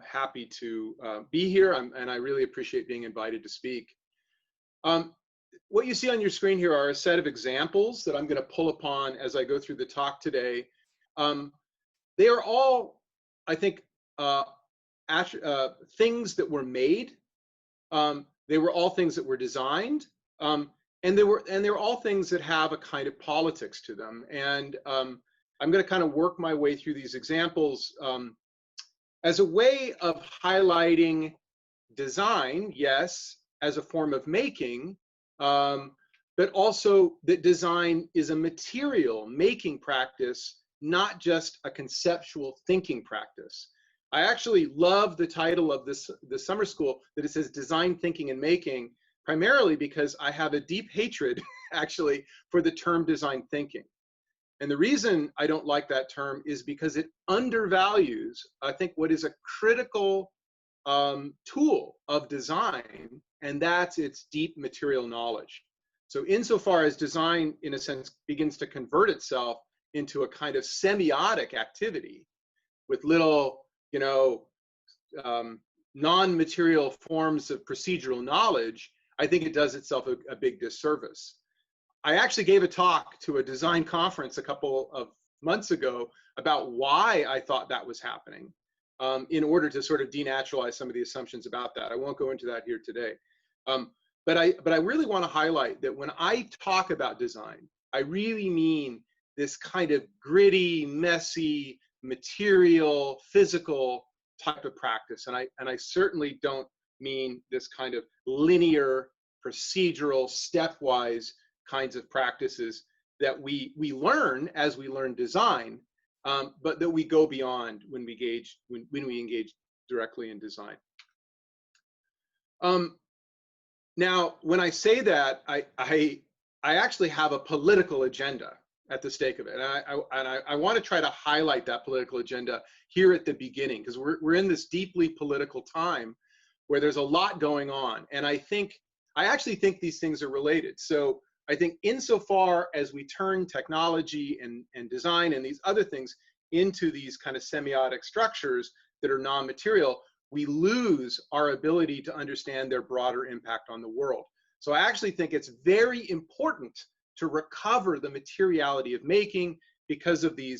happy to be here, and I really appreciate being invited to speak. What you see on your screen here are a set of examples that I'm going to pull upon as I go through the talk today. They are all, I think, things that were made. They were all things that were designed, and they were all things that have a kind of politics to them. And I'm going to kind of work my way through these examples as a way of highlighting design, yes, as a form of making, but also that design is a material making practice, not just a conceptual thinking practice. I actually love the title of this summer school, that it says design thinking and making, primarily because I have a deep hatred actually for the term design thinking. And the reason I don't like that term is because it undervalues, I think, what is a critical tool of design, and that's its deep material knowledge. So insofar as design, in a sense, begins to convert itself into a kind of semiotic activity with little, non-material forms of procedural knowledge, I think it does itself a big disservice. I actually gave a talk to a design conference a couple of months ago about why I thought that was happening, in order to sort of denaturalize some of the assumptions about that. I won't go into that here today. But I really want to highlight that when I talk about design, I really mean this kind of gritty, messy, material, physical type of practice. And I certainly don't mean this kind of linear, procedural, stepwise kinds of practices that we learn as we learn design, but that we go beyond when we engage directly in design. Now, when I say that, I actually have a political agenda at the stake of it, and I want to try to highlight that political agenda here at the beginning, because we're in this deeply political time where there's a lot going on, and I actually think these things are related. So I think insofar as we turn technology and design and these other things into these kind of semiotic structures that are non-material, we lose our ability to understand their broader impact on the world. So I actually think it's very important to recover the materiality of making, because of the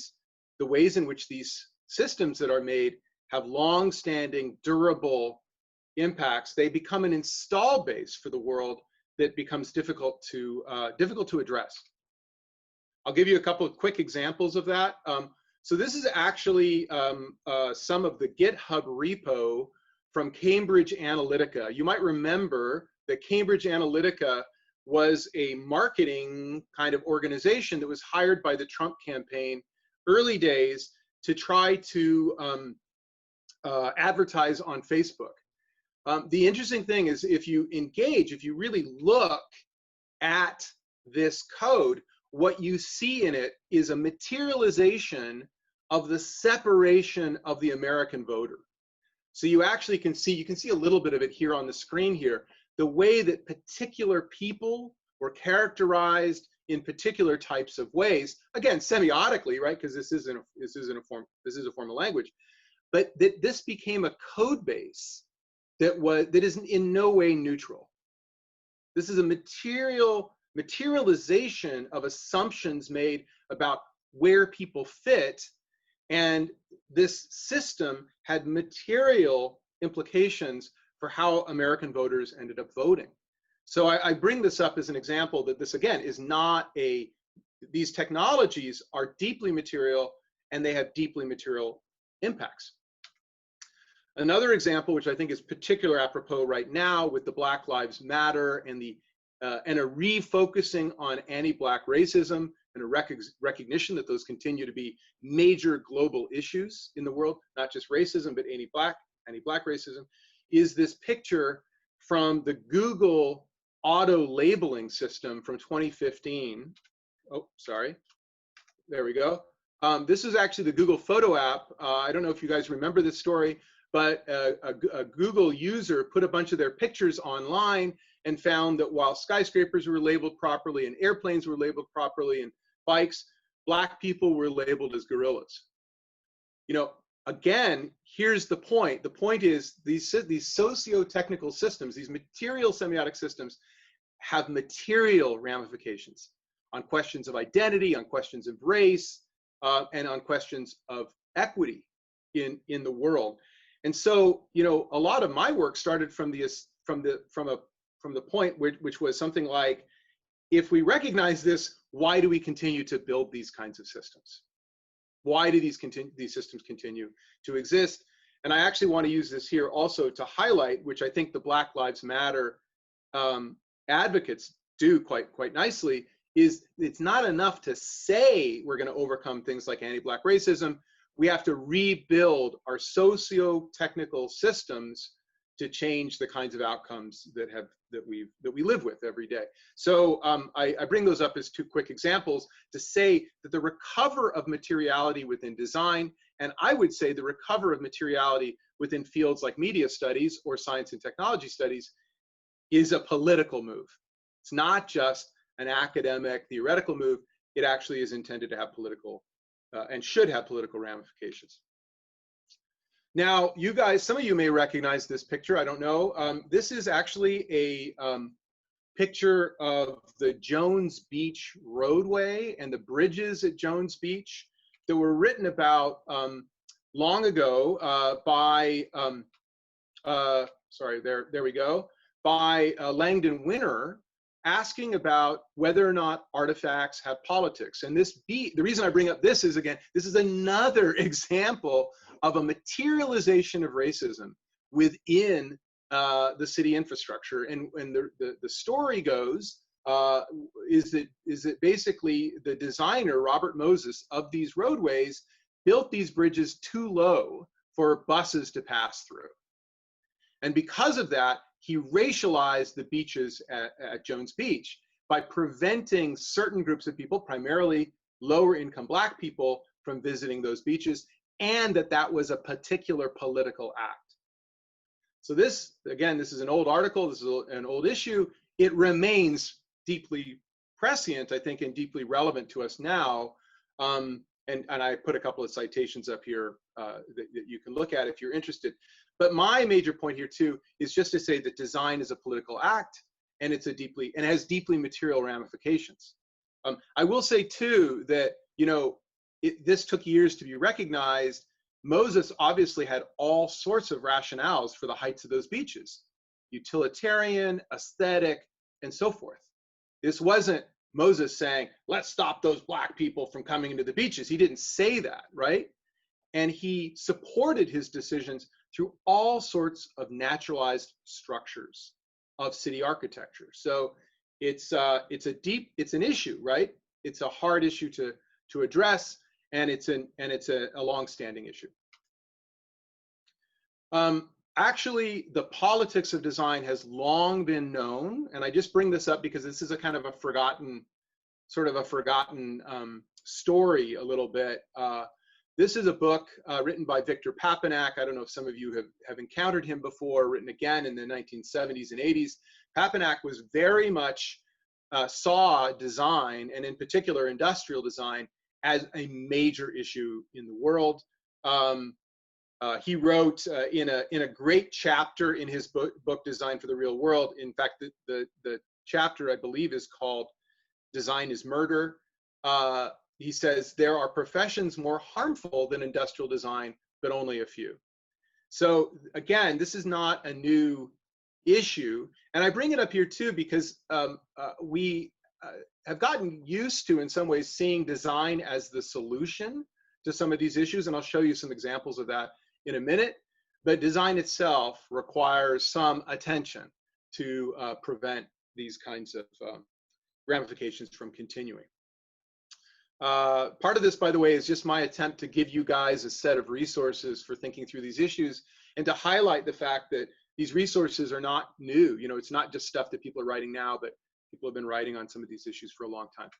ways in which these systems that are made have long-standing, durable impacts. They become an install base for the world that becomes difficult to address. I'll give you a couple of quick examples of that. So this is actually some of the GitHub repo from Cambridge Analytica. You might remember that Cambridge Analytica was a marketing kind of organization that was hired by the Trump campaign, early days, to try to advertise on Facebook. The interesting thing is, if you really look at this code, what you see in it is a materialization of the separation of the American voter. So you actually can see a little bit of it here on the screen here, the way that particular people were characterized in particular types of ways, again, semiotically, right? Because this is a formal language, but that this became a code base that is in no way neutral. This is a materialization of assumptions made about where people fit, and this system had material implications for how American voters ended up voting. So I bring this up as an example that this, again, is not these technologies are deeply material, and they have deeply material impacts. Another example, which I think is particularly apropos right now with the Black Lives Matter and a refocusing on anti-Black racism and a recognition that those continue to be major global issues in the world, not just racism, but anti-Black racism, is this picture from the Google auto labeling system from 2015. Oh, sorry. There we go. This is actually the Google Photo app. I don't know if you guys remember this story, but a Google user put a bunch of their pictures online and found that while skyscrapers were labeled properly and airplanes were labeled properly and bikes, Black people were labeled as gorillas. again, here's the point. The point is these socio-technical systems, these material semiotic systems, have material ramifications on questions of identity, on questions of race, and on questions of equity in the world. And so, you know, a lot of my work started from the point which was something like, if we recognize this, why do we continue to build these kinds of systems? Why do these systems continue to exist? And I actually want to use this here also to highlight, which I think the Black Lives Matter advocates do quite nicely, is it's not enough to say we're going to overcome things like anti-Black racism. We have to rebuild our socio-technical systems to change the kinds of outcomes that we live with every day. So I bring those up as two quick examples to say that the recover of materiality within design, and I would say the recover of materiality within fields like media studies or science and technology studies, is a political move. It's not just an academic theoretical move. It actually is intended to have political and should have political ramifications. Now, you guys, some of you may recognize this picture. I don't know. This is actually a picture of the Jones Beach roadway and the bridges at Jones Beach that were written about long ago by, sorry, there we go, by Langdon Winter, asking about whether or not artifacts have politics. And this the reason I bring up this is, again, this is another example of a materialization of racism within the city infrastructure. And the story goes is that basically the designer, Robert Moses, of these roadways built these bridges too low for buses to pass through. And because of that, he racialized the beaches at Jones Beach by preventing certain groups of people, primarily lower income Black people, from visiting those beaches, and that was a particular political act. So this, again, this is an old article, this is an old issue. It remains deeply prescient, I think, and deeply relevant to us now. And I put a couple of citations up here that you can look at if you're interested. But my major point here too is just to say that design is a political act, and it has deeply material ramifications. I will say too that, you know, this took years to be recognized. Moses obviously had all sorts of rationales for the heights of those beaches: utilitarian, aesthetic, and so forth. This wasn't Moses saying, let's stop those Black people from coming into the beaches. He didn't say that, right? And he supported his decisions through all sorts of naturalized structures of city architecture. So it's an issue, right? It's a hard issue to address, and it's a long-standing issue. Actually, the politics of design has long been known, and I just bring this up because this is a kind of a forgotten story a little bit. This is a book written by Victor Papanak. I don't know if some of you have encountered him before, written again in the 1970s and 80s. Papanak was very much saw design, and in particular industrial design, as a major issue in the world. He wrote in a great chapter in his book Design for the Real World. In fact, the chapter, I believe, is called Design is Murder. He says there are professions more harmful than industrial design, but only a few. So again, this is not a new issue. And I bring it up here too because we have gotten used to, in some ways, seeing design as the solution to some of these issues. And I'll show you some examples of that in a minute. But design itself requires some attention to prevent these kinds of ramifications from continuing. Part of this, by the way, is just my attempt to give you guys a set of resources for thinking through these issues, and to highlight the fact that these resources are not new. You know, it's not just stuff that people are writing now, but people have been writing on some of these issues for a long time.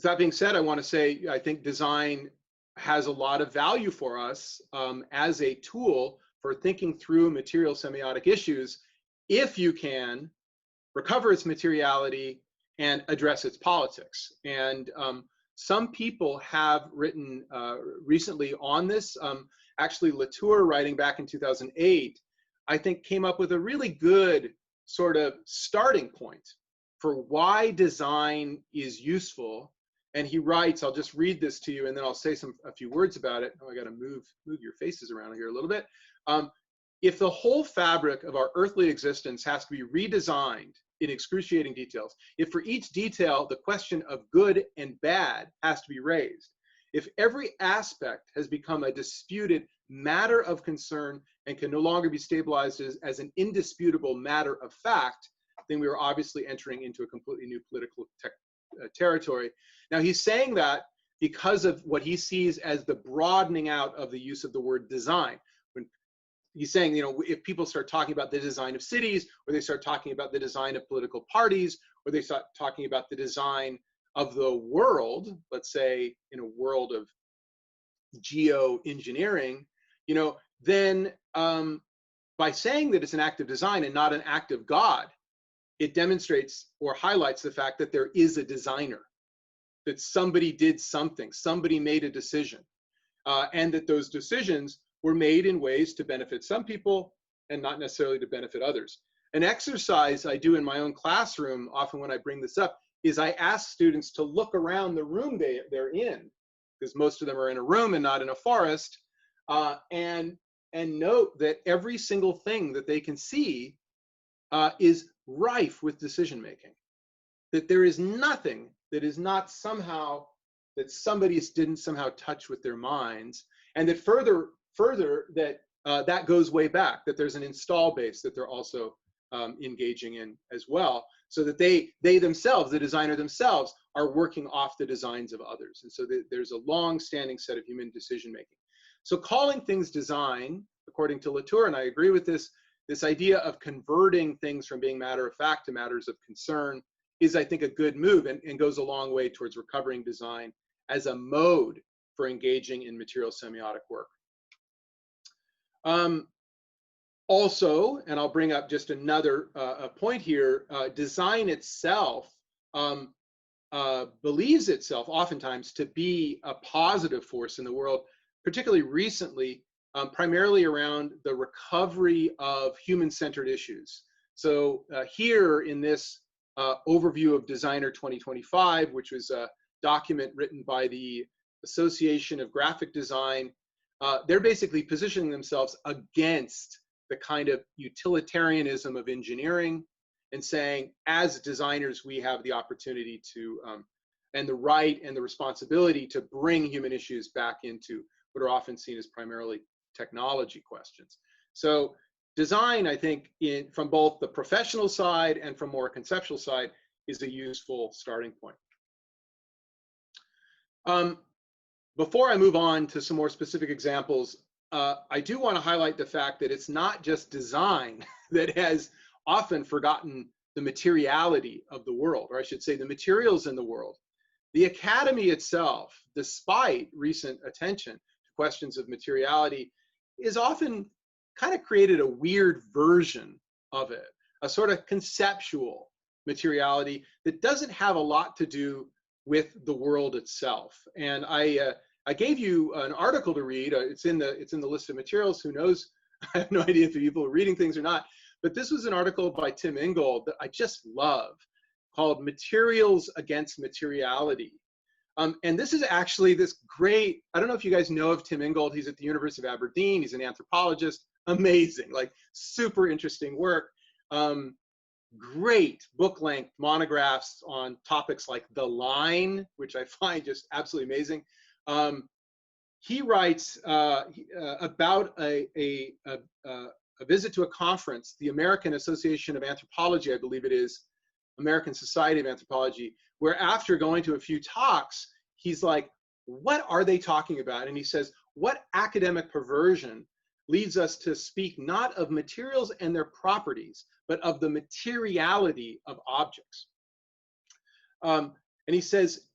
That being said, I want to say I think design has a lot of value for us as a tool for thinking through material semiotic issues, if you can recover its materiality and address its politics. And some people have written recently on this. Actually, Latour, writing back in 2008, I think came up with a really good sort of starting point for why design is useful. And he writes, I'll just read this to you and then I'll say a few words about it. Oh, I got to move your faces around here a little bit. If the whole fabric of our earthly existence has to be redesigned in excruciating details, if for each detail the question of good and bad has to be raised, if every aspect has become a disputed matter of concern and can no longer be stabilized as an indisputable matter of fact, then we are obviously entering into a completely new political territory. Now, he's saying that because of what he sees as the broadening out of the use of the word design. When he's saying, you know, if people start talking about the design of cities, or they start talking about the design of political parties, or they start talking about the design of the world, let's say in a world of geoengineering, you know, then by saying that it's an act of design and not an act of God, it demonstrates or highlights the fact that there is a designer, that somebody did something, somebody made a decision, and that those decisions were made in ways to benefit some people and not necessarily to benefit others. An exercise I do in my own classroom, often when I bring this up, is I ask students to look around the room they're in, because most of them are in a room and not in a forest, and note that every single thing that they can see is rife with decision making. That there is nothing that is not somehow, that somebody didn't somehow touch with their minds, and that further that that goes way back, that there's an install base that they're also engaging in as well, so that they themselves, the designer themselves, are working off the designs of others. And so there's a long-standing set of human decision making. So calling things design, according to Latour, and I agree with this idea of converting things from being matter of fact to matters of concern is, I think, a good move, and goes a long way towards recovering design as a mode for engaging in material semiotic work. Also, and I'll bring up just another point here, design itself believes itself oftentimes to be a positive force in the world, particularly recently, primarily around the recovery of human-centered issues. So here in this overview of Designer 2025, which was a document written by the Association of Graphic Design, they're basically positioning themselves against the kind of utilitarianism of engineering and saying, as designers, we have the opportunity to, and the right and the responsibility to bring human issues back into what are often seen as primarily technology questions. So design, I think, from both the professional side and from more conceptual side, is a useful starting point. Before I move on to some more specific examples, I do want to highlight the fact that it's not just design that has often forgotten the materiality of the world, or I should say the materials in the world. The academy itself, despite recent attention to questions of materiality, is often kind of created a weird version of it, a sort of conceptual materiality that doesn't have a lot to do with the world itself. And I gave you an article to read. It's in the list of materials. Who knows? I have no idea if people are reading things or not. But this was an article by Tim Ingold that I just love, called "Materials Against Materiality." And this is actually this great, I don't know if you guys know of Tim Ingold. He's at the University of Aberdeen. He's an anthropologist. Amazing, like super interesting work. Great book-length monographs on topics like the line, which I find just absolutely amazing. He writes about a visit to a conference, the American Association of Anthropology, I believe it is, American Society of Anthropology, where after going to a few talks, he's like, what are they talking about? And he says, what academic perversion leads us to speak not of materials and their properties, but of the materiality of objects? And he says,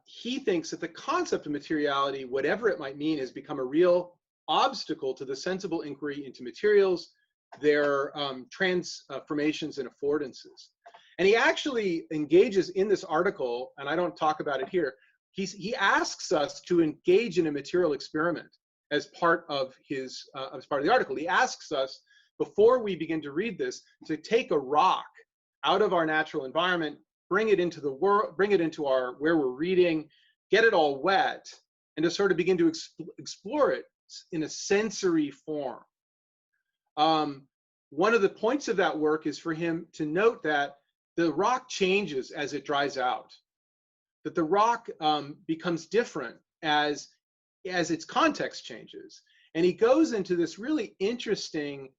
he thinks that the concept of materiality, whatever it might mean, has become a real obstacle to the sensible inquiry into materials, their transformations and affordances. And he actually engages in this article, and I don't talk about it here, he asks us to engage in a material experiment as part of the article. He asks us, before we begin to read this, to take a rock out of our natural environment, bring it into the world, bring it into where we're reading, get it all wet, and to sort of begin to explore it in a sensory form. One of the points of that work is for him to note that the rock changes as it dries out, that the rock becomes different as its context changes. And he goes into this really interesting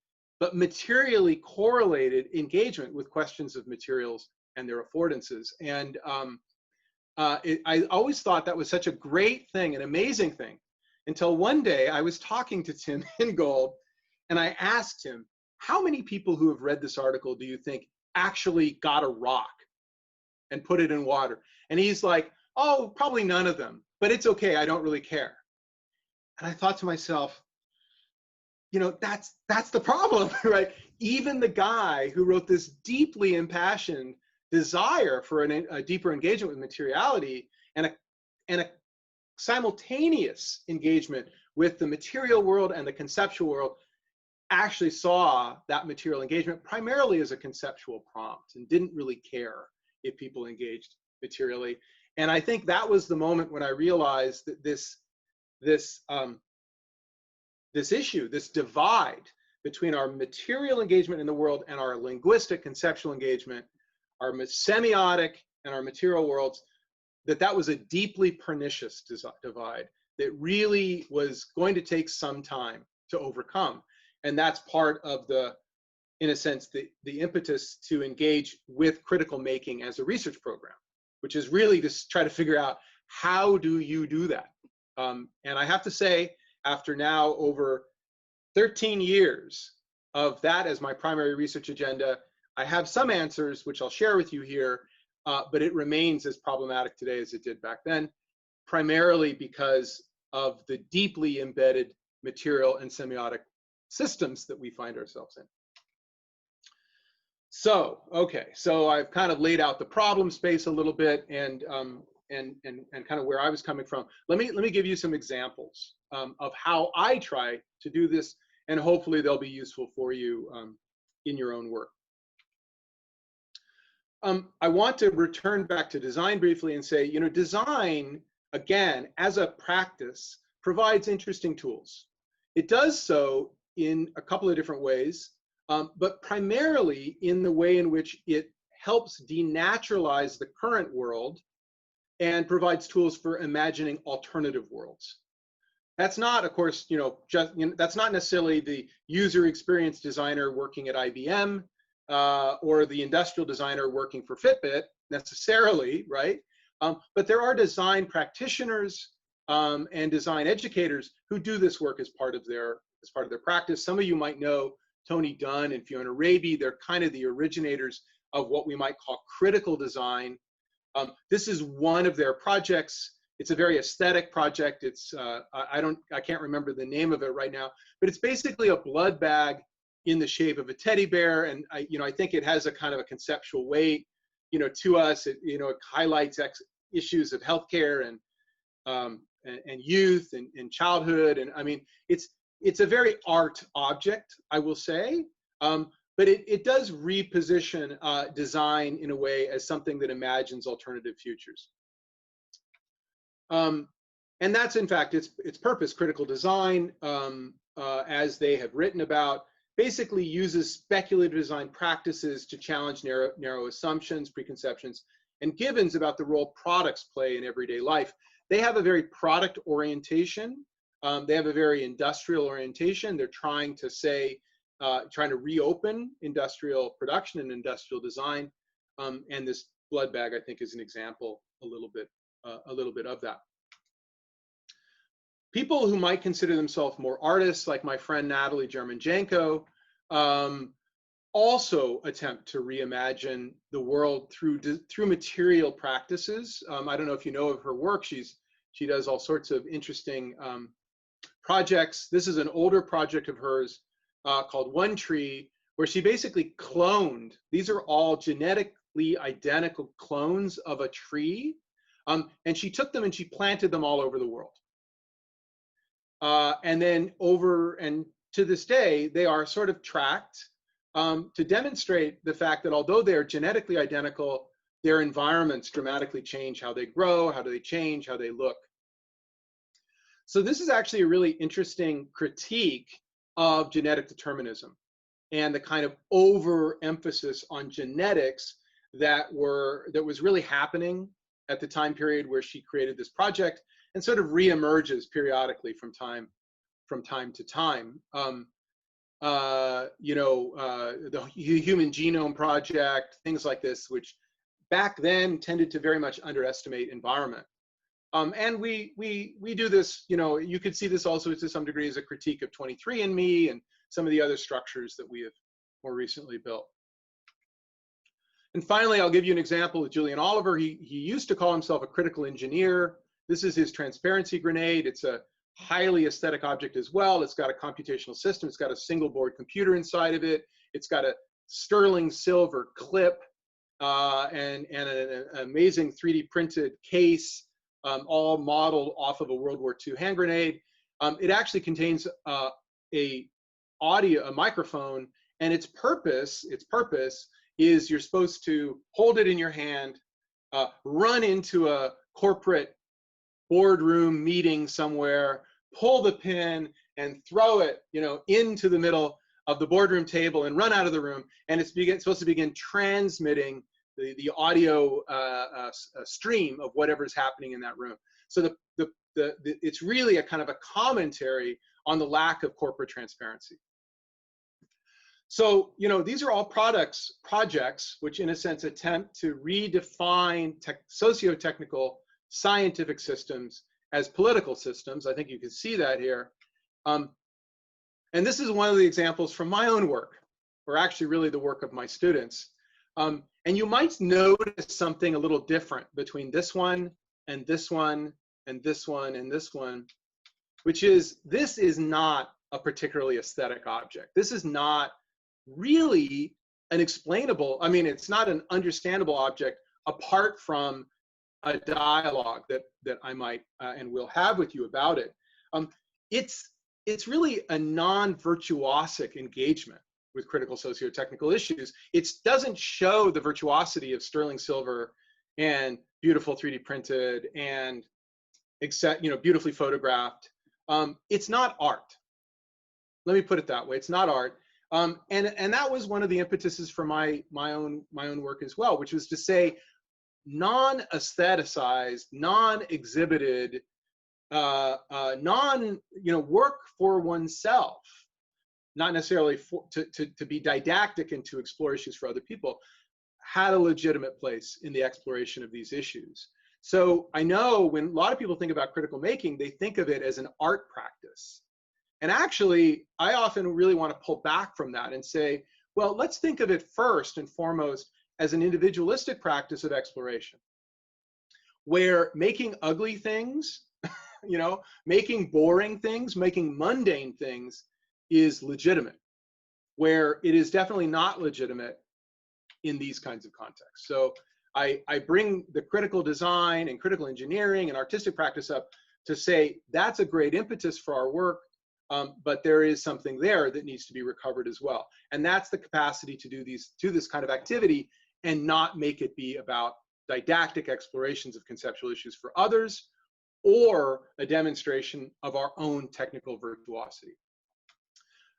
but materially correlated engagement with questions of materials and their affordances. And I always thought that was such a great thing, an amazing thing, until one day I was talking to Tim Ingold, and I asked him, how many people who have read this article do you think actually got a rock and put it in water? And he's like, oh, probably none of them, but it's okay, I don't really care. And I thought to myself, you know, that's the problem, right? Even the guy who wrote this deeply impassioned desire for a deeper engagement with materiality and a simultaneous engagement with the material world and the conceptual world actually saw that material engagement primarily as a conceptual prompt and didn't really care if people engaged materially. And I think that was the moment when I realized that this issue, this divide between our material engagement in the world and our linguistic conceptual engagement, our semiotic and our material worlds, that was a deeply pernicious divide that really was going to take some time to overcome. And that's part of in a sense, the impetus to engage with critical making as a research program, which is really to try to figure out, how do you do that? And I have to say, after now over 13 years of that as my primary research agenda, I have some answers, which I'll share with you here, but it remains as problematic today as it did back then, primarily because of the deeply embedded material and semiotic systems that we find ourselves in. So, okay, so I've kind of laid out the problem space a little bit and kind of where I was coming from. Let me give you some examples of how I try to do this, and hopefully they'll be useful for you in your own work. I want to return back to design briefly and say, you know, design, again, as a practice, provides interesting tools. It does so in a couple of different ways, but primarily in the way in which it helps denaturalize the current world and provides tools for imagining alternative worlds. That's not, of course, that's not necessarily the user experience designer working at IBM or the industrial designer working for Fitbit necessarily, right? But there are design practitioners and design educators who do this work as part of their practice. Some of you might know Tony Dunn and Fiona Raby. They're kind of the originators of what we might call critical design. This is one of their projects. It's a very aesthetic project. It's I can't remember the name of it right now, but it's basically a blood bag in the shape of a teddy bear, and I think it has a kind of a conceptual weight, to us. It highlights issues of healthcare and youth and childhood, and I mean it's a very art object, I will say. But it does reposition design in a way as something that imagines alternative futures. And that's, in fact, its purpose. Critical design, as they have written about, basically uses speculative design practices to challenge narrow assumptions, preconceptions, and givens about the role products play in everyday life. They have a very product orientation. They have a very industrial orientation. They're trying to say, trying to reopen industrial production and industrial design, and this blood bag, I think, is an example a little bit of that. People who might consider themselves more artists, like my friend Natalie German-Janko, also attempt to reimagine the world through material practices. I don't know if you know of her work. She does all sorts of interesting projects. This is an older project of hers called One Tree, where she basically cloned. These are all genetically identical clones of a tree, And she took them and she planted them all over the world. And then to this day, they are sort of tracked to demonstrate the fact that although they are genetically identical, their environments dramatically change how they grow, how do they change, how they look. So this is actually a really interesting critique of genetic determinism and the kind of overemphasis on genetics that was really happening at the time period where she created this project, and sort of reemerges periodically from time to time. The Human Genome Project, things like this, which back then tended to very much underestimate environment. And we do this, you could see this also to some degree as a critique of 23andMe and some of the other structures that we have more recently built. And finally, I'll give you an example of Julian Oliver. He used to call himself a critical engineer. This is his transparency grenade. It's a highly aesthetic object as well. It's got a computational system. It's got a single board computer inside of it. It's got a sterling silver clip and an amazing 3D printed case, all modeled off of a World War II hand grenade. It actually contains a microphone, and its purpose is you're supposed to hold it in your hand, run into a corporate boardroom meeting somewhere, pull the pin and throw it, into the middle of the boardroom table and run out of the room. And it's supposed to begin transmitting the audio stream of whatever's happening in that room. So it's really a kind of a commentary on the lack of corporate transparency. So, these are all projects which in a sense attempt to redefine socio-technical scientific systems as political systems. I think you can see that here. And this is one of the examples from my own work, or actually really the work of my students. And you might notice something a little different between this one and this one and this one and this one, which is this is not a particularly aesthetic object. This is not really an explainable, it's not an understandable object apart from a dialogue that I might and will have with you about it. It's really a non-virtuosic engagement with critical socio-technical issues. It doesn't show the virtuosity of sterling silver and beautiful 3D printed and beautifully photographed. It's not art. Let me put it that way. It's not art. And that was one of the impetuses for my own work as well, which was to say non-aestheticized, non-exhibited, work for oneself, not necessarily to be didactic and to explore issues for other people, had a legitimate place in the exploration of these issues. So I know when a lot of people think about critical making, they think of it as an art practice. And actually, I often really want to pull back from that and say, well, let's think of it first and foremost as an individualistic practice of exploration, where making ugly things, making boring things, making mundane things is legitimate, where it is definitely not legitimate in these kinds of contexts. So I bring the critical design and critical engineering and artistic practice up to say that's a great impetus for our work. But there is something there that needs to be recovered as well. And that's the capacity to do this kind of activity and not make it be about didactic explorations of conceptual issues for others or a demonstration of our own technical virtuosity.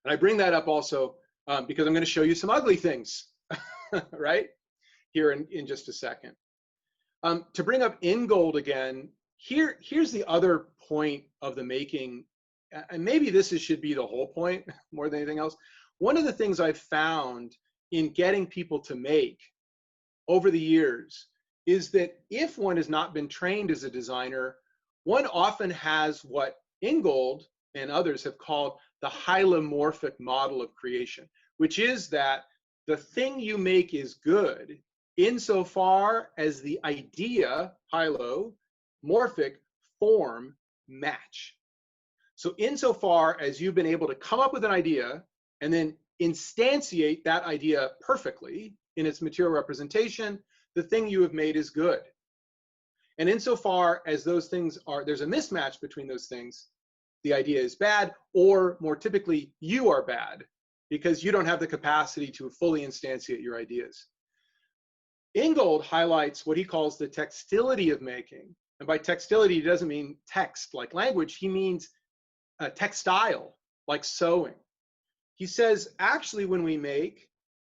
And I bring that up also because I'm going to show you some ugly things, right? Here in just a second. To bring up Ingold again, here's the other point of the making. And maybe this should be the whole point more than anything else. One of the things I've found in getting people to make over the years is that if one has not been trained as a designer, one often has what Ingold and others have called the hylomorphic model of creation, which is that the thing you make is good insofar as the idea, hylomorphic, form match. So insofar as you've been able to come up with an idea and then instantiate that idea perfectly in its material representation, the thing you have made is good. And insofar as those things are, there's a mismatch between those things, the idea is bad, or more typically, you are bad because you don't have the capacity to fully instantiate your ideas. Ingold highlights what he calls the textility of making. And by textility, he doesn't mean text like language, he means textile, like sewing. He says, actually, when we make,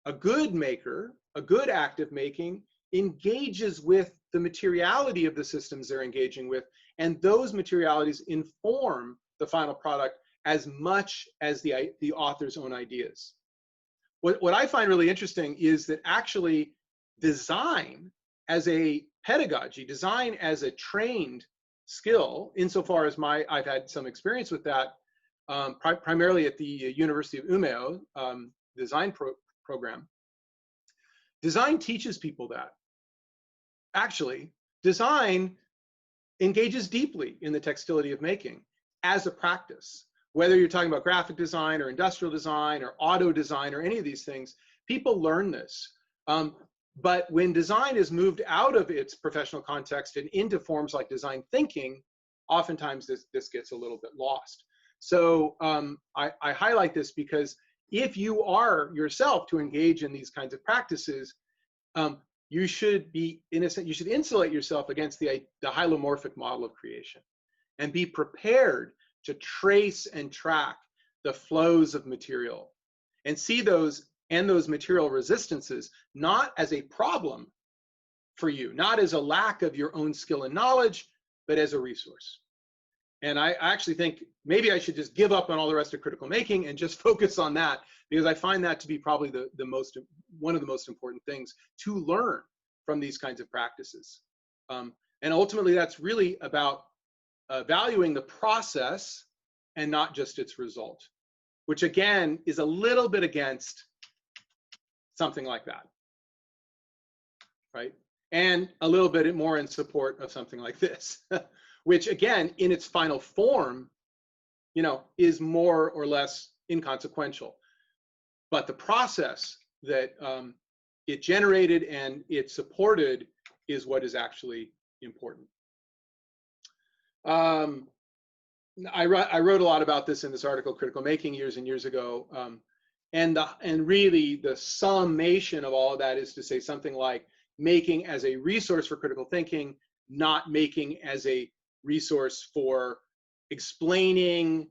a good maker, a good act of making, engages with the materiality of the systems they're engaging with, and those materialities inform the final product as much as the author's own ideas. What I find really interesting is that actually design as a pedagogy, design as a trained skill, insofar as I've had some experience with that, primarily at the University of Umeå design program. Design teaches people that. Actually, design engages deeply in the textility of making as a practice. Whether you're talking about graphic design or industrial design or auto design or any of these things, people learn this. But when design is moved out of its professional context and into forms like design thinking, oftentimes this gets a little bit lost. So I highlight this because if you are yourself to engage in these kinds of practices, you should be, in a sense, you should insulate yourself against the hylomorphic model of creation and be prepared to trace and track the flows of material and see those material resistances not as a problem for you, not as a lack of your own skill and knowledge, but as a resource. And I actually think maybe I should just give up on all the rest of critical making and just focus on that, because I find that to be probably one of the most important things to learn from these kinds of practices. And ultimately, that's really about valuing the process and not just its result, which again is a little bit against something like that, right? And a little bit more in support of something like this, which again, in its final form, is more or less inconsequential. But the process that it generated and it supported is what is actually important. I wrote a lot about this in this article, Critical Making, years and years ago. And really the summation of all of that is to say something like making as a resource for critical thinking, not making as a resource for explaining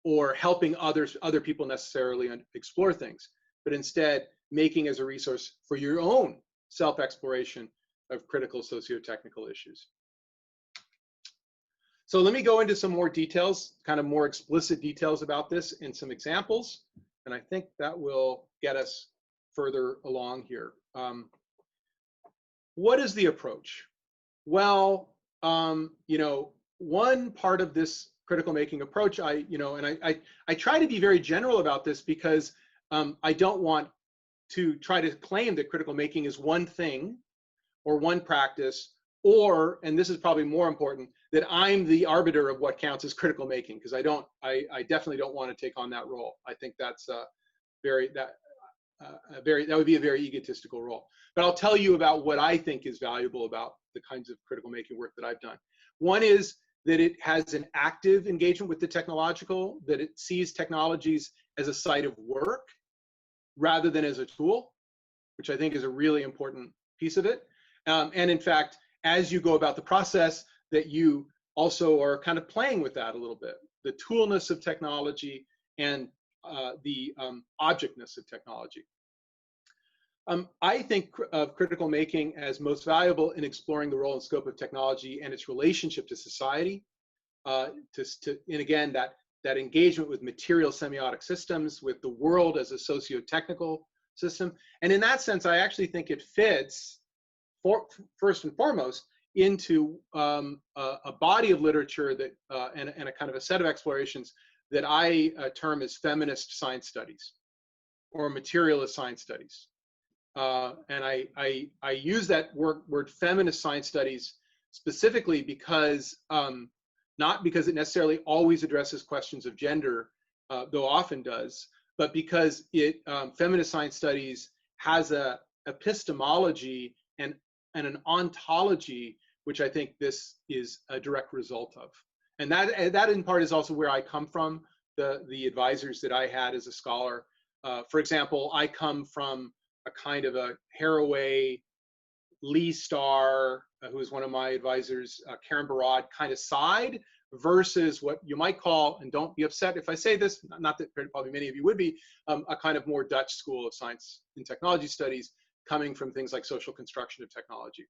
or helping other people necessarily explore things, but instead making as a resource for your own self-exploration of critical socio-technical issues. So let me go into some more details, kind of more explicit details about this and some examples. And I think that will get us further along here. What is the approach? Well, one part of this critical making approach, I try to be very general about this because I don't want to try to claim that critical making is one thing or one practice, or, and this is probably more important, that I'm the arbiter of what counts as critical making, because I definitely don't want to take on that role. I think that's that would be a very egotistical role. But I'll tell you about what I think is valuable about the kinds of critical making work that I've done. One is that it has an active engagement with the technological, that it sees technologies as a site of work rather than as a tool, which I think is a really important piece of it. And in fact, as you go about the process, that you also are kind of playing with that a little bit, the toolness of technology and the objectness of technology. I think of critical making as most valuable in exploring the role and scope of technology and its relationship to society. And again, that engagement with material semiotic systems, with the world as a socio-technical system. And in that sense, I actually think it fits, first and foremost, into a body of literature that and a kind of a set of explorations that I term as feminist science studies or materialist science studies. And I use that word feminist science studies specifically because not because it necessarily always addresses questions of gender, though often does, but because feminist science studies has a epistemology and an ontology which I think this is a direct result of. And that in part is also where I come from, the advisors that I had as a scholar. For example, I come from a kind of a Haraway, Lee Starr, who is one of my advisors, Karen Barad kind of side, versus what you might call, and don't be upset if I say this, not that probably many of you would be, a kind of more Dutch school of science and technology studies coming from things like social construction of technology.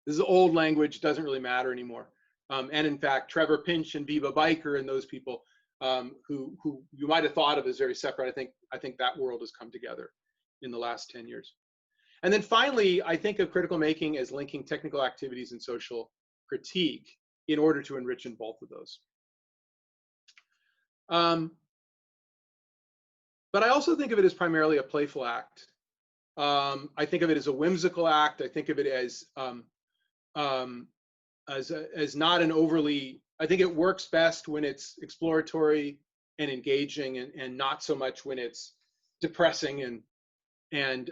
This is old language, doesn't really matter anymore. And in fact, Trevor Pinch and Viva Biker and those people who you might have thought of as very separate, I think that world has come together in the last 10 years. And then finally, I think of critical making as linking technical activities and social critique in order to enrich in both of those. But I also think of it as primarily a playful act. I think of it as a whimsical act. I think of it as not an overly, I think it works best when it's exploratory and engaging, and not so much when it's depressing and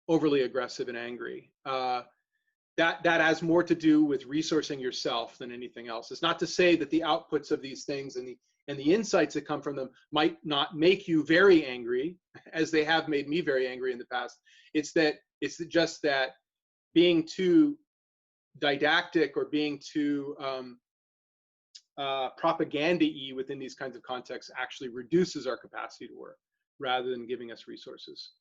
overly aggressive and angry. That has more to do with resourcing yourself than anything else. It's not to say that the outputs of these things and the insights that come from them might not make you very angry, as they have made me very angry in the past. It's just that being too didactic or being too propaganda-y within these kinds of contexts actually reduces our capacity to work rather than giving us resources.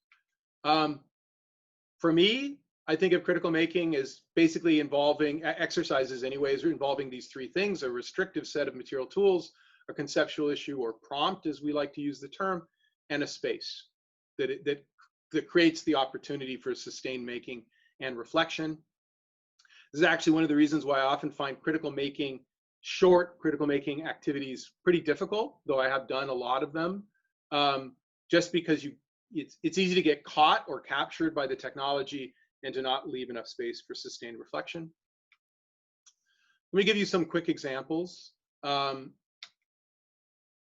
For me, I think of critical making as basically involving exercises anyways, involving these three things: a restrictive set of material tools, a conceptual issue or prompt, as we like to use the term, and a space that creates the opportunity for sustained making and reflection. This is actually one of the reasons why I often find short critical making activities pretty difficult, though I have done a lot of them, just because it's easy to get caught or captured by the technology and to not leave enough space for sustained reflection. Let me give you some quick examples.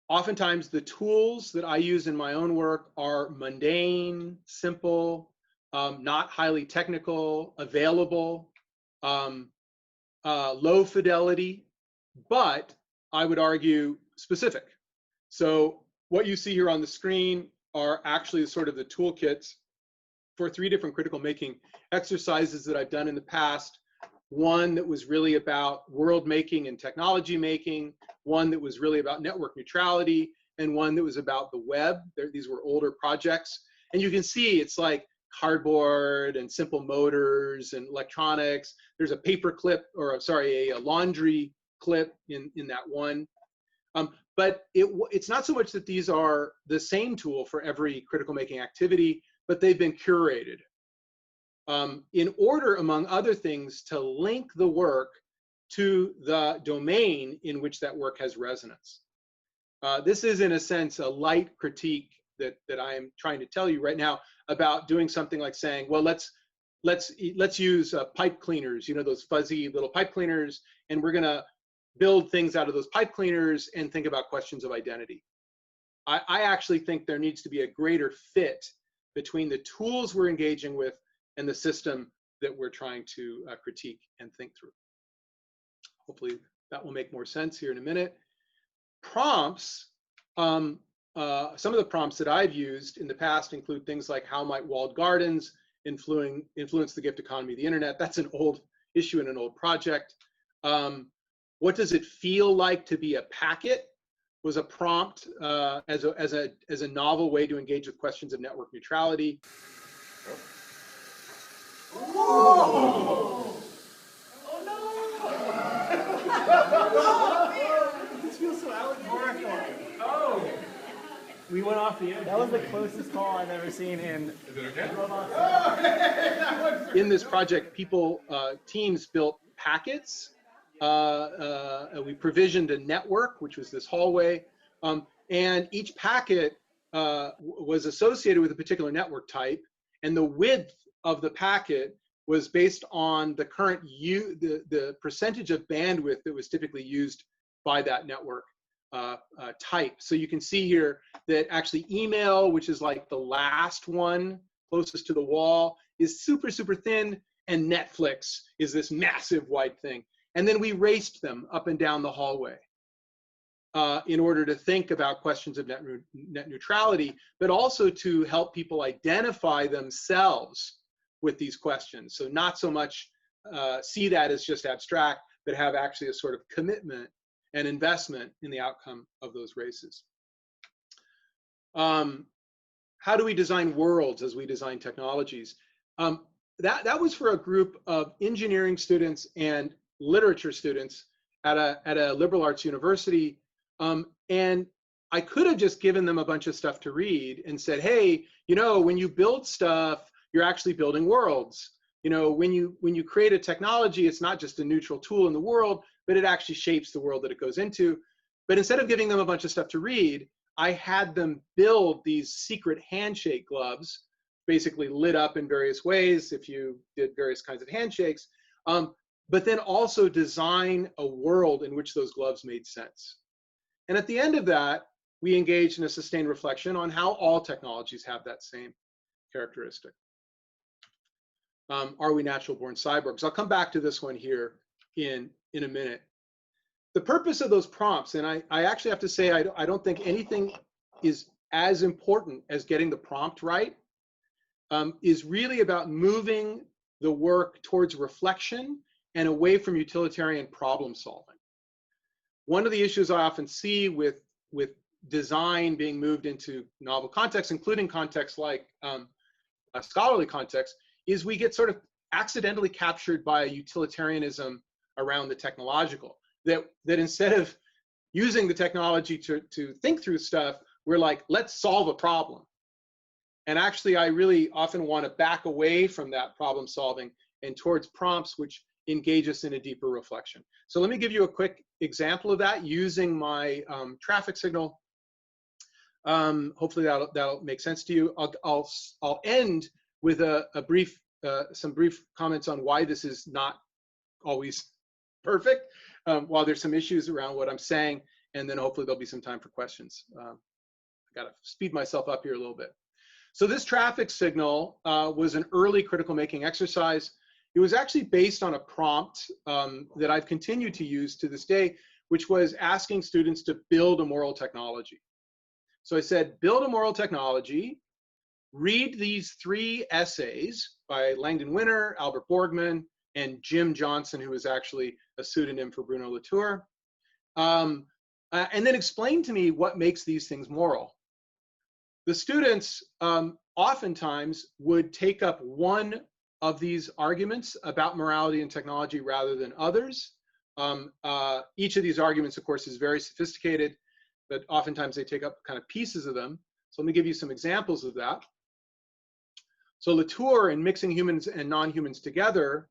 Oftentimes the tools that I use in my own work are mundane, simple, not highly technical, available, low fidelity, but I would argue specific. So what you see here on the screen are actually sort of the toolkits for 3 different critical making exercises that I've done in the past. One that was really about world making and technology making, one that was really about network neutrality, and one that was about the web. These were older projects. And you can see it's like cardboard and simple motors and electronics. There's a paper clip, or sorry, a laundry clip in that one. But it's not so much that these are the same tool for every critical making activity, but they've been curated in order, among other things, to link the work to the domain in which that work has resonance. This is, in a sense, a light critique that I am trying to tell you right now about doing something like saying, well, let's use pipe cleaners, you know, those fuzzy little pipe cleaners, and we're gonna build things out of those pipe cleaners and think about questions of identity. I actually think there needs to be a greater fit between the tools we're engaging with and the system that we're trying to critique and think through. Hopefully that will make more sense here in a minute. Prompts, some of the prompts that I've used in the past include things like, how might walled gardens influence the gift economy of the internet? That's an old issue in an old project. What does it feel like to be a packet? Was a prompt as a novel way to engage with questions of network neutrality. Whoa! Oh no! This feels so allegorical. Oh! We went off the edge. That was the closest call I've ever seen in. Is it okay? In this project, teams built packets. We provisioned a network, which was this hallway, and each packet was associated with a particular network type, and the width of the packet was based on the current the percentage of bandwidth that was typically used by that network type. So you can see here that actually email, which is like the last one closest to the wall, is super, super thin, and Netflix is this massive white thing. And then we raced them up and down the hallway in order to think about questions of net neutrality, but also to help people identify themselves with these questions. So not so much see that as just abstract, but have actually a sort of commitment and investment in the outcome of those races. How do we design worlds as we design technologies? That was for a group of engineering students and literature students at a liberal arts university. And I could have just given them a bunch of stuff to read and said, hey, you know, when you build stuff, you're actually building worlds. You know, when you create a technology, it's not just a neutral tool in the world, but it actually shapes the world that it goes into. But instead of giving them a bunch of stuff to read, I had them build these secret handshake gloves, basically lit up in various ways if you did various kinds of handshakes, but then also design a world in which those gloves made sense. And at the end of that, we engaged in a sustained reflection on how all technologies have that same characteristic. Are we natural born cyborgs? I'll come back to this one here in a minute. The purpose of those prompts, and I actually have to say, I don't think anything is as important as getting the prompt right, is really about moving the work towards reflection and away from utilitarian problem solving. One of the issues I often see with design being moved into novel contexts, including contexts like a scholarly context, is we get sort of accidentally captured by a utilitarianism around the technological. That instead of using the technology to think through stuff, we're like, let's solve a problem. And actually, I really often want to back away from that problem solving and towards prompts which engage us in a deeper reflection. So let me give you a quick example of that using my traffic signal. Hopefully that'll make sense to you. I'll end with some brief comments on why this is not always perfect, while there's some issues around what I'm saying, and then hopefully there'll be some time for questions. I gotta speed myself up here a little bit. So this traffic signal was an early critical making exercise. It was actually based on a prompt that I've continued to use to this day, which was asking students to build a moral technology. So I said, build a moral technology, read these 3 essays by Langdon Winter, Albert Borgman, and Jim Johnson, who is actually a pseudonym for Bruno Latour, and then explain to me what makes these things moral. The students oftentimes would take up one of these arguments about morality and technology rather than others. Each of these arguments, of course, is very sophisticated, but oftentimes they take up kind of pieces of them. So let me give you some examples of that. So Latour, in Mixing Humans and Non-Humans Together,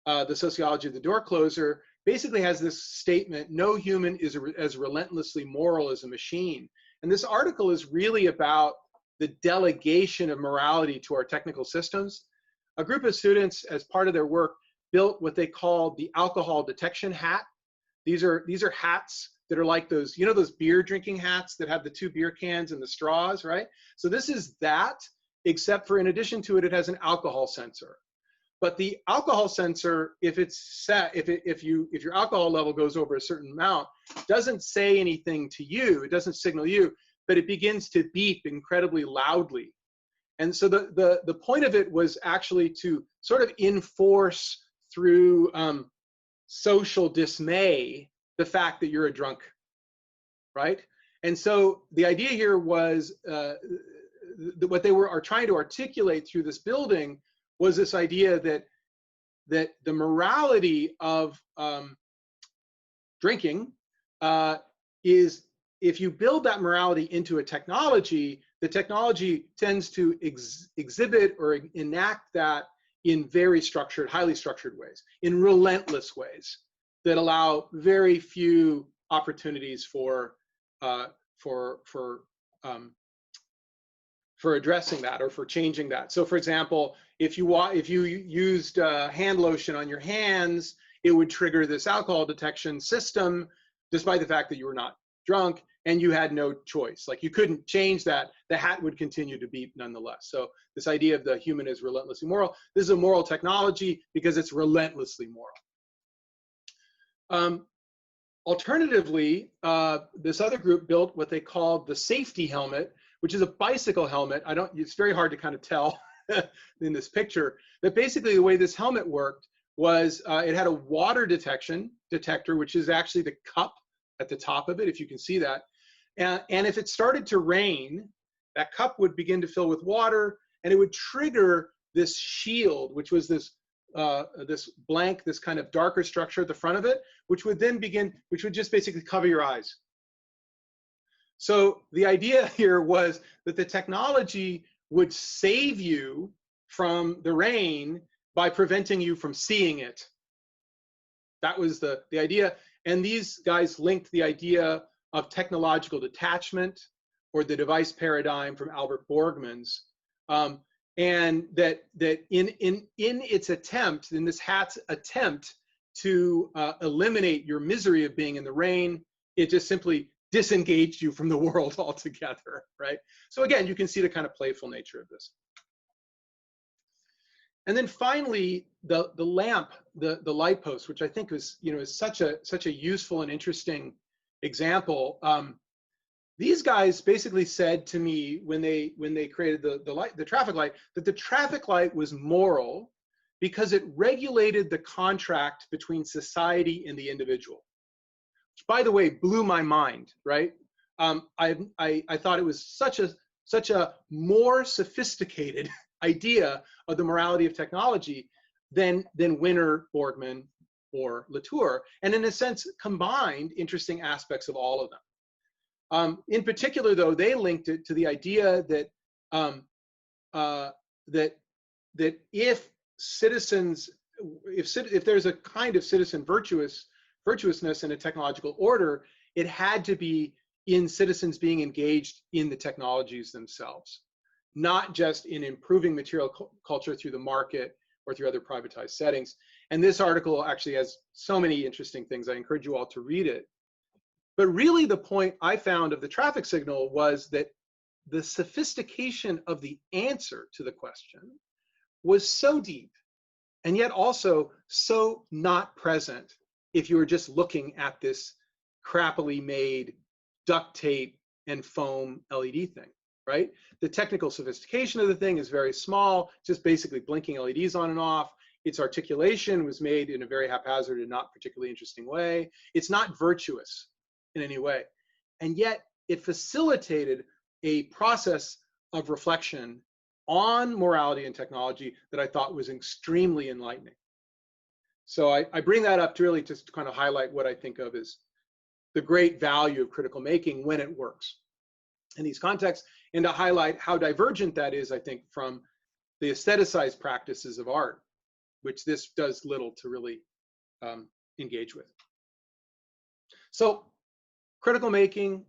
the sociology of the door closer, basically has this statement: no human is as relentlessly moral as a machine. And this article is really about the delegation of morality to our technical systems. A group of students, as part of their work, built what they call the alcohol detection hat. These are hats that are like those, you know, those beer drinking hats that have the 2 beer cans and the straws, right? So this is that, except for in addition to it, it has an alcohol sensor. But the alcohol sensor, if it's set, if your alcohol level goes over a certain amount, doesn't say anything to you. It doesn't signal you, but it begins to beep incredibly loudly. And so the point of it was actually to sort of enforce through social dismay the fact that you're a drunk, right? And so the idea here was what they are trying to articulate through this building was this idea that the morality of drinking is, if you build that morality into a technology, the technology tends to exhibit or enact that in very structured, highly structured ways, in relentless ways that allow very few opportunities for addressing that or for changing that. So, for example, if you used hand lotion on your hands, it would trigger this alcohol detection system, despite the fact that you were not drunk, and you had no choice. Like you couldn't change that. The hat would continue to beep nonetheless. So this idea of the human is relentlessly moral, this is a moral technology because it's relentlessly moral. Alternatively, this other group built what they called the safety helmet, which is a bicycle helmet. It's very hard to kind of tell in this picture, but basically the way this helmet worked was it had a water detector, which is actually the cup at the top of it, if you can see that. And if it started to rain, that cup would begin to fill with water, and it would trigger this shield, which was this this kind of darker structure at the front of it, which would just basically cover your eyes. So the idea here was that the technology would save you from the rain by preventing you from seeing it. That was the idea. And these guys linked the idea of technological detachment, or the device paradigm from Albert Borgmann's, and that in its attempt, in this hat's attempt to eliminate your misery of being in the rain, it just simply disengaged you from the world altogether, right? So again, you can see the kind of playful nature of this. And then finally, the lamp, the light post, which I think was, is such a useful and interesting example. These guys basically said to me when they created the traffic light, that the traffic light was moral because it regulated the contract between society and the individual. Which, by the way, blew my mind, right? I thought it was such a more sophisticated idea of the morality of technology than Winner, Borgmann, or Latour, and in a sense combined interesting aspects of all of them. In particular, though, they linked it to the idea that that if citizens, if there's a kind of citizen virtuousness in a technological order, it had to be in citizens being engaged in the technologies themselves, not just in improving material culture through the market or through other privatized settings. And this article actually has so many interesting things. I encourage you all to read it. But really the point I found of the traffic signal was that the sophistication of the answer to the question was so deep, and yet also so not present if you were just looking at this crappily made duct tape and foam LED thing, right? The technical sophistication of the thing is very small, just basically blinking LEDs on and off. Its articulation was made in a very haphazard and not particularly interesting way. It's not virtuous in any way. And yet it facilitated a process of reflection on morality and technology that I thought was extremely enlightening. So I bring that up to really just to kind of highlight what I think of as the great value of critical making when it works in these contexts, and to highlight how divergent that is, I think, from the aestheticized practices of art, which this does little to really engage with. So critical making,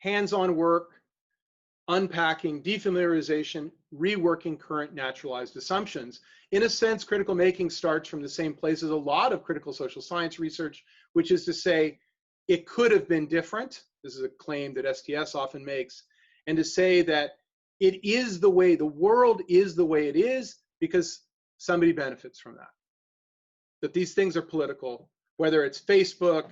hands-on work, unpacking, defamiliarization, reworking current naturalized assumptions. In a sense, critical making starts from the same place as a lot of critical social science research, which is to say, it could have been different. This is a claim that STS often makes. And to say that it is the way, the world is the way it is because somebody benefits from that. That these things are political, whether it's Facebook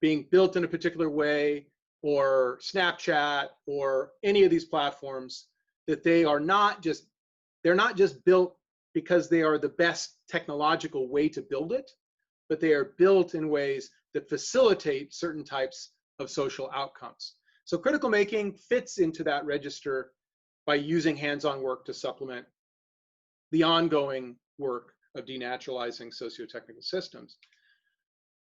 being built in a particular way, or Snapchat, or any of these platforms, that they are not just, they're not just built because they are the best technological way to build it, but they are built in ways that facilitate certain types of social outcomes. So critical making fits into that register by using hands-on work to supplement the ongoing work of denaturalizing socio-technical systems.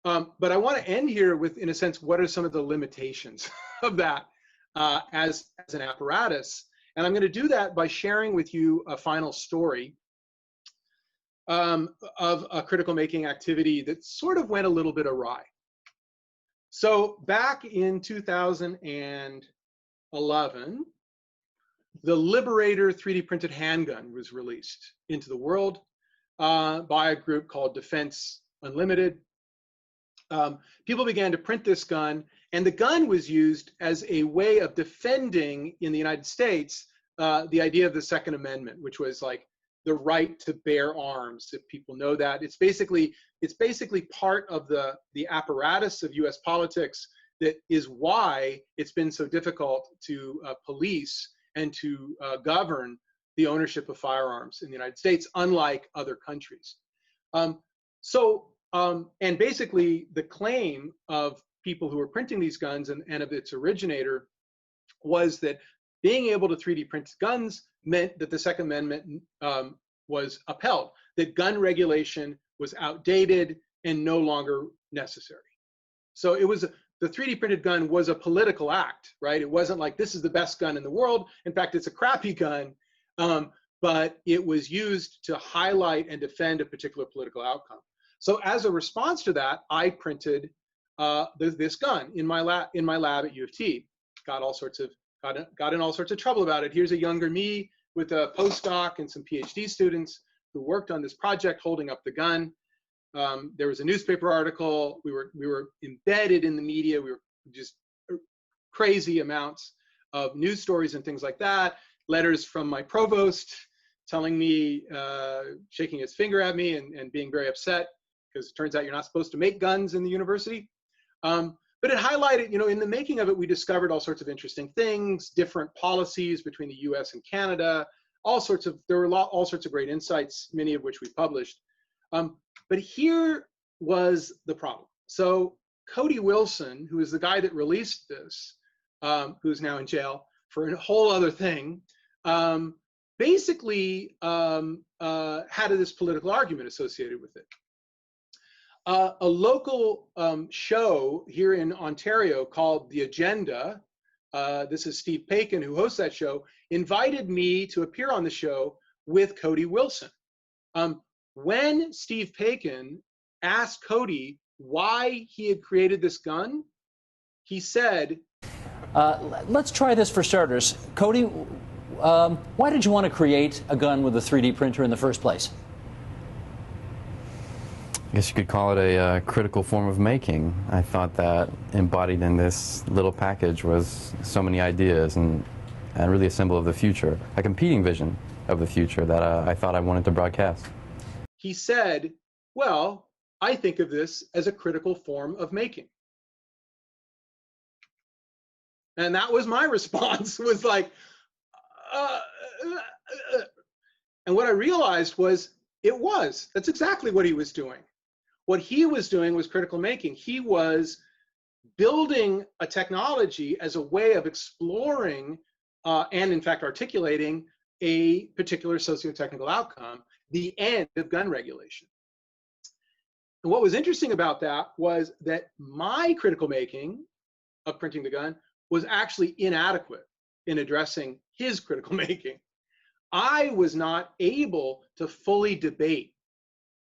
But I want to end here with, in a sense, what are some of the limitations of that as an apparatus? And I'm going to do that by sharing with you a final story of a critical making activity that sort of went a little bit awry. So back in 2011, the Liberator 3D printed handgun was released into the world by a group called Defense Unlimited. People began to print this gun, And the gun was used as a way of defending in the United States the idea of the Second Amendment, which was like the right to bear arms. If people know that, it's basically part of the apparatus of U.S. politics that is why it's been so difficult to police and to govern the ownership of firearms in the United States, unlike other countries. And basically the claim of people who were printing these guns and of its originator was that being able to 3D print guns meant that the Second Amendment was upheld, that gun regulation was outdated and no longer necessary. So it was the 3D printed gun was a political act, right? It wasn't like this is the best gun in the world. In fact, it's a crappy gun, but it was used to highlight and defend a particular political outcome. So as a response to that, I printed this gun in my lab at U of T. Got in all sorts of trouble about it. Here's a younger me with a postdoc and some PhD students who worked on this project holding up the gun. There was a newspaper article. We were embedded in the media. We were just crazy amounts of news stories and things like that. Letters from my provost telling me, shaking his finger at me and being very upset because it turns out you're not supposed to make guns in the university. But it highlighted, in the making of it, we discovered all sorts of interesting things, different policies between the US and Canada, there were all sorts of great insights, many of which we published. But here was the problem. So Cody Wilson, who is the guy that released this, who's now in jail for a whole other thing, basically had this political argument associated with it. A local show here in Ontario called The Agenda, this is Steve Paikin, who hosts that show, invited me to appear on the show with Cody Wilson. When Steve Paikin asked Cody why he had created this gun, he said, let's try this for starters. Cody, why did you want to create a gun with a 3D printer in the first place? I guess you could call it a critical form of making. I thought that embodied in this little package was so many ideas and really a symbol of the future, a competing vision of the future that I thought I wanted to broadcast. He said, well, I think of this as a critical form of making. And that was my response, was like, and what I realized was, that's exactly what he was doing. What he was doing was critical making. He was building a technology as a way of exploring and in fact articulating a particular socio-technical outcome, the end of gun regulation. And what was interesting about that was that my critical making of printing the gun was actually inadequate in addressing his critical making. I was not able to fully debate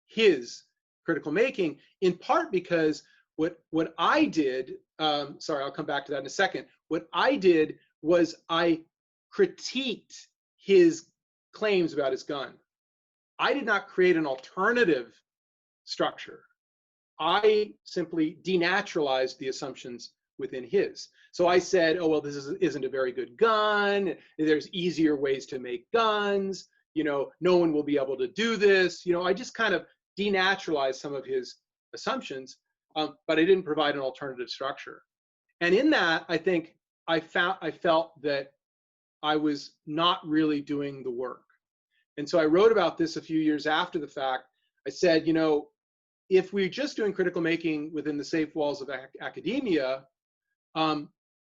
his critical making, in part because what I did, sorry, I'll come back to that in a second. What I did was I critiqued his claims about his gun. I did not create an alternative structure. I simply denaturalized the assumptions within his. So I said, oh, well, this isn't a very good gun. There's easier ways to make guns. No one will be able to do this. I just kind of denaturalized some of his assumptions, but I didn't provide an alternative structure. And in that, I think I felt that I was not really doing the work. And so I wrote about this a few years after the fact. I said, if we're just doing critical making within the safe walls of academia,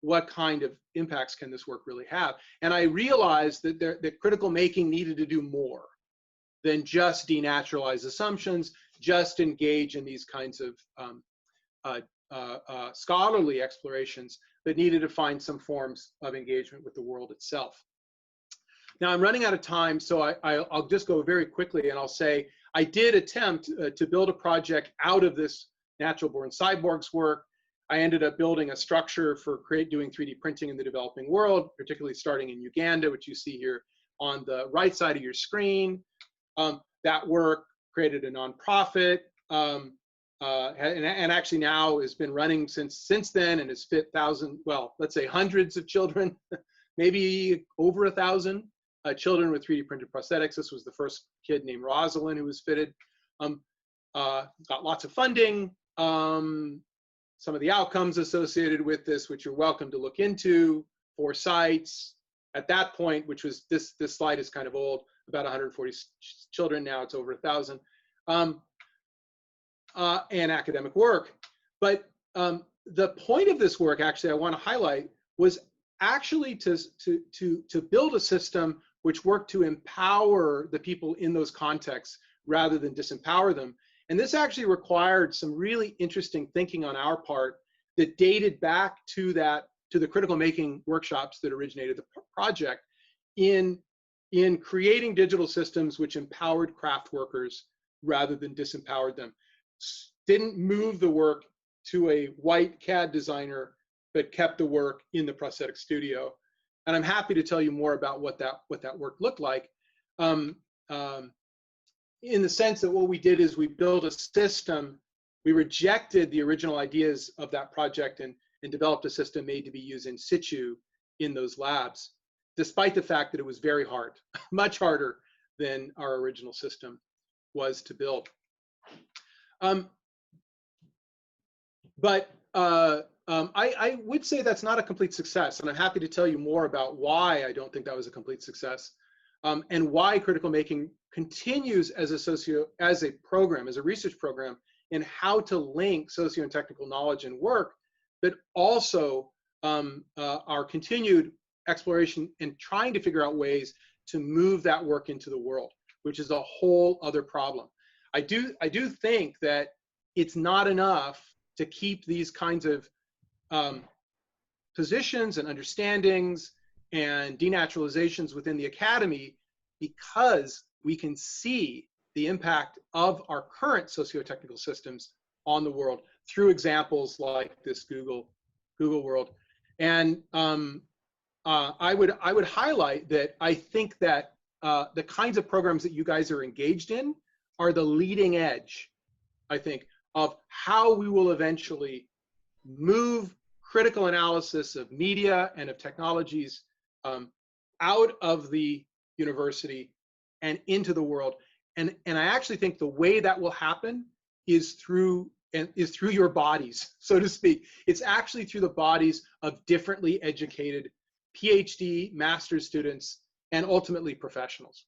what kind of impacts can this work really have? And I realized that critical making needed to do more than just denaturalize assumptions, just engage in these kinds of scholarly explorations, but needed to find some forms of engagement with the world itself. Now I'm running out of time, so I'll just go very quickly and I'll say I did attempt to build a project out of this natural born cyborgs work. I ended up building a structure for doing 3D printing in the developing world, particularly starting in Uganda, which you see here on the right side of your screen. That work created a nonprofit. and actually now has been running since then, and has fit let's say hundreds of children, maybe over 1,000 children with 3D printed prosthetics. This was the first kid named Rosalind who was fitted. Got lots of funding. Some of the outcomes associated with this, which you're welcome to look into, 4 sites. At that point, which was this slide is kind of old, about 140 children. Now it's over 1,000. And academic work. But the point of this work, actually, I want to highlight, was actually to build a system which worked to empower the people in those contexts rather than disempower them. And this actually required some really interesting thinking on our part that dated back to the critical making workshops that originated the project in creating digital systems which empowered craft workers rather than disempowered them. Didn't move the work to a white CAD designer, but kept the work in the prosthetic studio. And I'm happy to tell you more about what that work looked like. In the sense that what we did is we built a system. We rejected the original ideas of that project and developed a system made to be used in situ in those labs, despite the fact that it was very hard, much harder than our original system was to build. I would say that's not a complete success, and I'm happy to tell you more about why I don't think that was a complete success, and why critical making continues as a program, as a research program, in how to link socio and technical knowledge and work, but also our continued exploration and trying to figure out ways to move that work into the world, which is a whole other problem. I do think that it's not enough to keep these kinds of positions and understandings and denaturalizations within the academy, because we can see the impact of our current socio-technical systems on the world through examples like this Google world. And I would highlight that I think that the kinds of programs that you guys are engaged in are the leading edge, I think, of how we will eventually move critical analysis of media and of technologies out of the university and into the world. And I actually think the way that will happen is through your bodies, so to speak. It's actually through the bodies of differently educated PhD, master's students, and ultimately professionals.